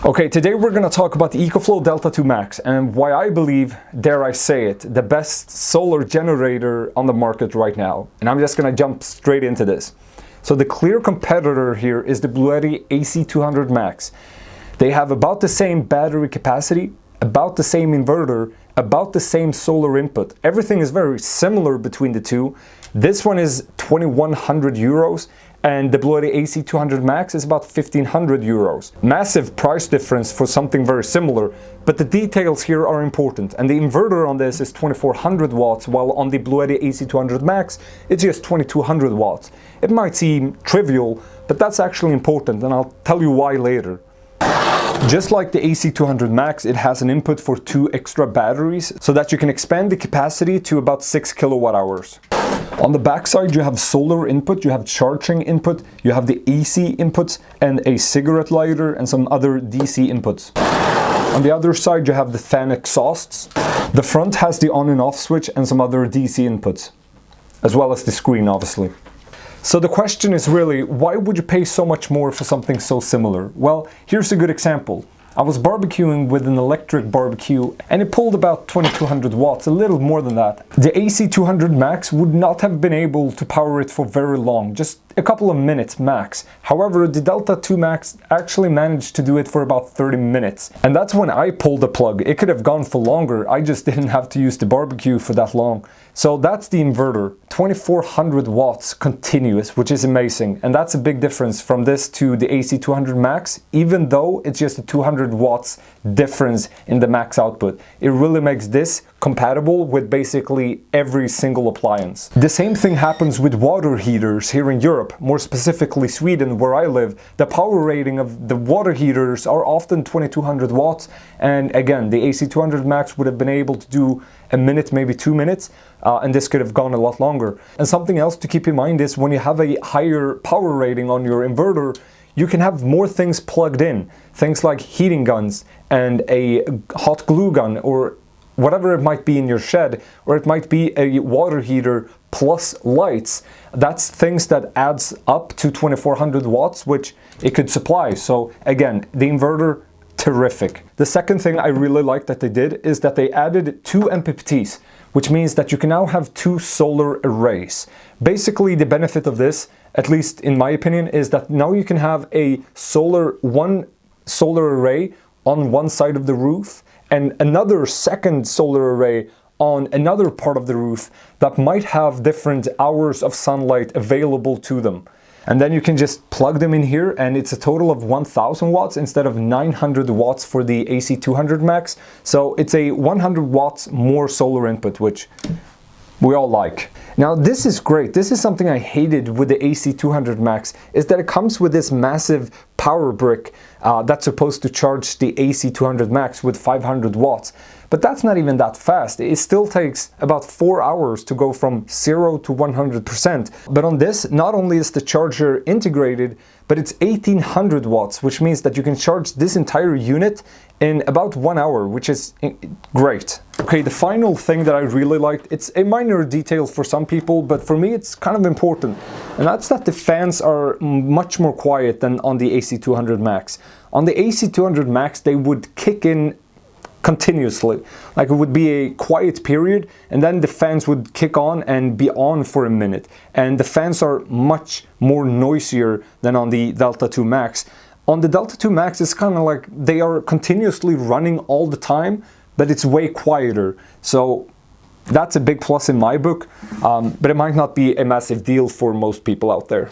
Okay, today we're going to talk about the Ecoflow Delta 2 Max and why I believe, dare I say it, the best solar generator on the market right now. And I'm just going to jump straight into this. So the clear competitor here is the Bluetti AC200MAX. They have about the same battery capacity, about the same inverter, about the same solar input. Everything is very similar between the two. This one is 2,100 euros and the Bluetti AC200MAX is about 1,500 euros. Massive price difference for something very similar, but the details here are important. And the inverter on this is 2,400 watts, while on the Bluetti AC200MAX, it's just 2,200 watts. It might seem trivial, but that's actually important, and I'll tell you why later. Just like the AC200MAX, it has an input for 2 extra batteries so that you can expand the capacity to about 6 kilowatt hours. On the backside you have solar input, you have charging input, you have the AC inputs and a cigarette lighter and some other DC inputs. On the other side you have the fan exhausts. The front has the on and off switch and some other DC inputs, as well as the screen obviously. So the question is really, why would you pay so much more for something so similar? Well, here's a good example. I was barbecuing with an electric barbecue and it pulled about 2,200 watts, a little more than that. The AC200MAX would not have been able to power it for very long, just a couple of minutes max. However, the Delta 2 Max actually managed to do it for about 30 minutes. And that's when I pulled the plug. It could have gone for longer, I just didn't have to use the barbecue for that long. So that's the inverter, 2,400 watts continuous, which is amazing. And that's a big difference from this to the AC200MAX, even though it's just a 200 watts difference in the max output. It really makes this compatible with basically every single appliance. The same thing happens with water heaters here in Europe, more specifically Sweden where I live. The power rating of the water heaters are often 2,200 watts, and again the AC200MAX would have been able to do a minute, maybe 2 minutes, and this could have gone a lot longer. And something else to keep in mind is when you have a higher power rating on your inverter, you can have more things plugged in, things like heating guns and a hot glue gun or whatever it might be in your shed, or it might be a water heater plus lights. That's things that adds up to 2,400 watts, which it could supply. So again, the inverter, terrific. The second thing I really like that they did is that they added 2 MPPTs, which means that you can now have 2 solar arrays. Basically, the benefit of this, at least in my opinion, is that now you can have one solar array on one side of the roof and another second solar array on another part of the roof that might have different hours of sunlight available to them. And then you can just plug them in here and it's a total of 1,000 watts instead of 900 watts for the AC200MAX. So it's a 100 watts more solar input, which we all like. Now this is great. This is something I hated with the AC200MAX, is that it comes with this massive power brick that's supposed to charge the AC200MAX with 500 watts. But that's not even that fast. It still takes about 4 hours to go from 0 to 100%. But on this, not only is the charger integrated, but it's 1,800 watts, which means that you can charge this entire unit in about 1 hour, which is great. Okay, the final thing that I really liked, it's a minor detail for some people, but for me it's kind of important. And that's that the fans are much more quiet than on the AC200MAX. On the AC200MAX, they would kick in continuously, like it would be a quiet period and then the fans would kick on and be on for a minute, and the fans are much more noisier than on the Delta 2 Max. On the Delta 2 Max it's kind of like they are continuously running all the time, but it's way quieter. So that's a big plus in my book, but it might not be a massive deal for most people out there.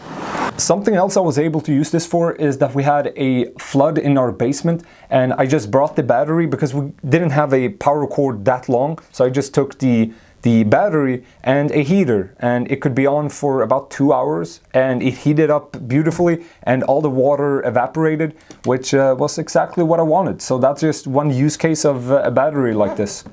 Something else I was able to use this for is that we had a flood in our basement and I just brought the battery because we didn't have a power cord that long. So I just took the battery and a heater and it could be on for about 2 hours and it heated up beautifully and all the water evaporated, which was exactly what I wanted. So that's just one use case of a battery like this.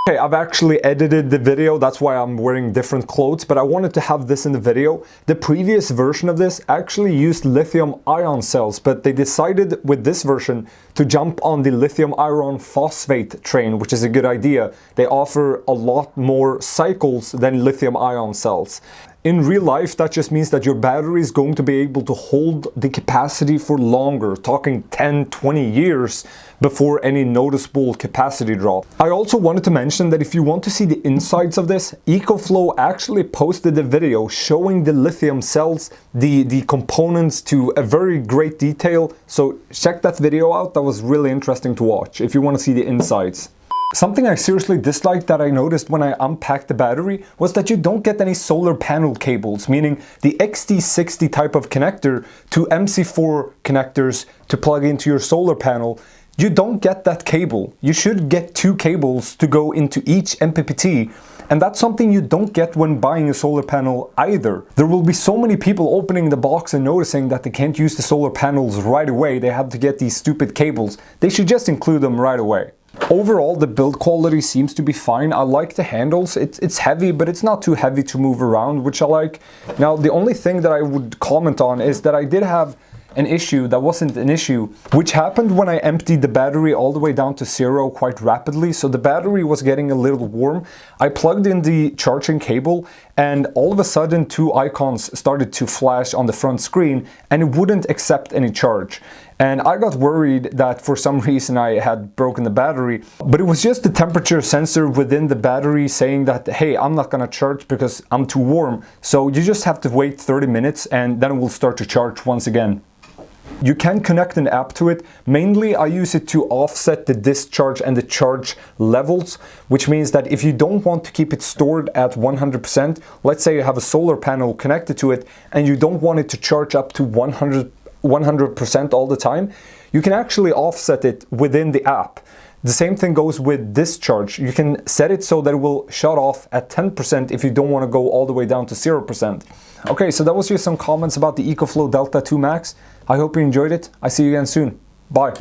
Okay, I've actually edited the video, that's why I'm wearing different clothes, but I wanted to have this in the video. The previous version of this actually used lithium-ion cells, but they decided with this version to jump on the lithium iron phosphate train, which is a good idea. They offer a lot more cycles than lithium-ion cells. In real life, that just means that your battery is going to be able to hold the capacity for longer, talking 10, 20 years before any noticeable capacity drop. I also wanted to mention that if you want to see the insides of this, Ecoflow actually posted a video showing the lithium cells, the components to a very great detail. So check that video out. That was really interesting to watch if you want to see the insides. Something I seriously disliked that I noticed when I unpacked the battery was that you don't get any solar panel cables, meaning the XT60 type of connector to MC4 connectors to plug into your solar panel. You don't get that cable. You should get 2 cables to go into each MPPT, and that's something you don't get when buying a solar panel either. There will be so many people opening the box and noticing that they can't use the solar panels right away. They have to get these stupid cables. They should just include them right away. Overall, the build quality seems to be fine. I like the handles. It's heavy, but it's not too heavy to move around, which I like. Now, the only thing that I would comment on is that I did have an issue that wasn't an issue, which happened when I emptied the battery all the way down to 0 quite rapidly. So the battery was getting a little warm. I plugged in the charging cable, and all of a sudden 2 icons started to flash on the front screen, and it wouldn't accept any charge. And I got worried that for some reason I had broken the battery, but it was just the temperature sensor within the battery saying that, hey, I'm not gonna charge because I'm too warm. So you just have to wait 30 minutes and then it will start to charge once again. You can connect an app to it. Mainly I use it to offset the discharge and the charge levels, which means that if you don't want to keep it stored at 100%, let's say you have a solar panel connected to it and you don't want it to charge up to 100% all the time, you can actually offset it within the app. The same thing goes with discharge. You can set it so that it will shut off at 10% if you don't want to go all the way down to 0%. Okay, so that was just some comments about the Ecoflow Delta 2 Max. I hope you enjoyed it. I see you again soon. Bye.